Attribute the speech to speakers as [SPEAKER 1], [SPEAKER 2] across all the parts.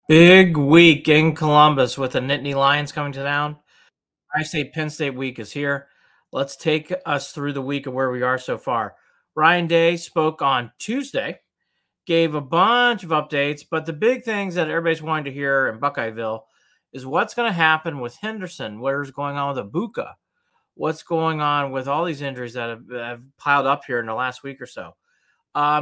[SPEAKER 1] Big week in Columbus with the Nittany Lions coming to town. I say Penn State week is here. Let's take us through the week of where we are so far. Ryan Day spoke on Tuesday, gave a bunch of updates, but the big things that everybody's wanting to hear in Buckeyeville is what's going to happen with Henderson, what's going on with Ibuka, what's going on with all these injuries that have piled up here in the last week or so.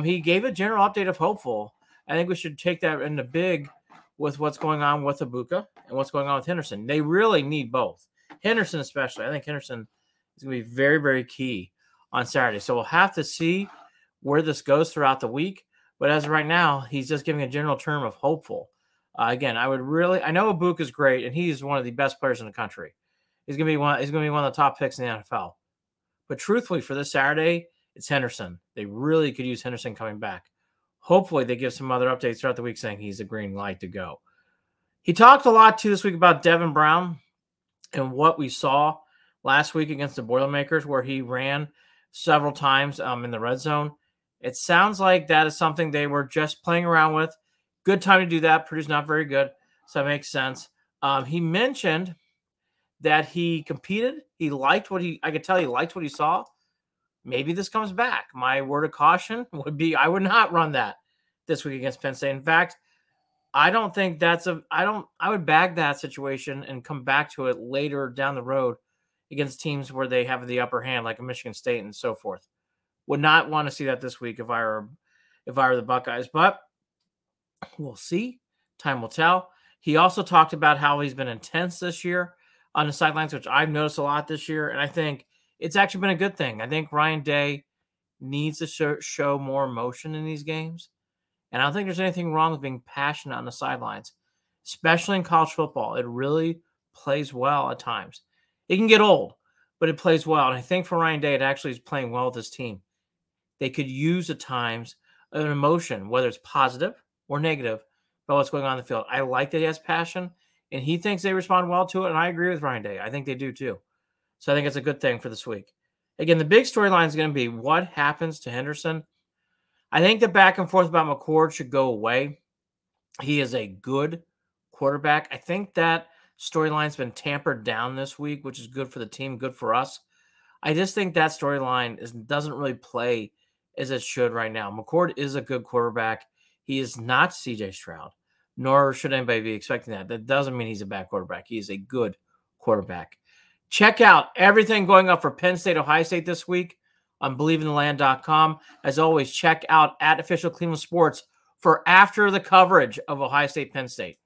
[SPEAKER 1] He gave a general update of hopeful. I think we should take that in the big with what's going on with Ibuka and what's going on with Henderson. They really need both. Henderson especially. I think Henderson is going to be very, very key on Saturday. So we'll have to see where this goes throughout the week. But as of right now, he's just giving a general term of hopeful. Again, I know Ibuka is great, and he's one of the best players in the country. He's going to be one of the top picks in the NFL. But truthfully, for this Saturday, it's Henderson. They really could use Henderson coming back. Hopefully, they give some other updates throughout the week saying he's a green light to go. He talked a lot, too, this week about Devin Brown and what we saw last week against the Boilermakers, where he ran several times in the red zone. It sounds like that is something they were just playing around with. Good time to do that. Purdue's not very good, so that makes sense. He mentioned that he competed. He liked I could tell he liked what he saw. Maybe this comes back. My word of caution would be I would not run that this week against Penn State. In fact, I don't think I would bag that situation and come back to it later down the road against teams where they have the upper hand, like a Michigan State and so forth. Would not want to see that this week if I were the Buckeyes, but we'll see. Time will tell. He also talked about how he's been intense this year on the sidelines, which I've noticed a lot this year, and I think it's actually been a good thing. I think Ryan Day needs to show more emotion in these games. And I don't think there's anything wrong with being passionate on the sidelines, especially in college football. It really plays well at times. It can get old, but it plays well. And I think for Ryan Day, it actually is playing well with his team. They could use at times an emotion, whether it's positive or negative, about what's going on in the field. I like that he has passion, and he thinks they respond well to it, and I agree with Ryan Day. I think they do too. So I think it's a good thing for this week. Again, the big storyline is going to be what happens to Henderson. I think the back and forth about McCord should go away. He is a good quarterback. I think that storyline's been tampered down this week, which is good for the team, good for us. I just think that storyline doesn't really play as it should right now. McCord is a good quarterback. He is not C.J. Stroud, nor should anybody be expecting that. That doesn't mean he's a bad quarterback. He is a good quarterback. Check out everything going up for Penn State, Ohio State this week on BelieveInTheLand.com. As always, check out @OfficialCleveland Sports for after the coverage of Ohio State, Penn State.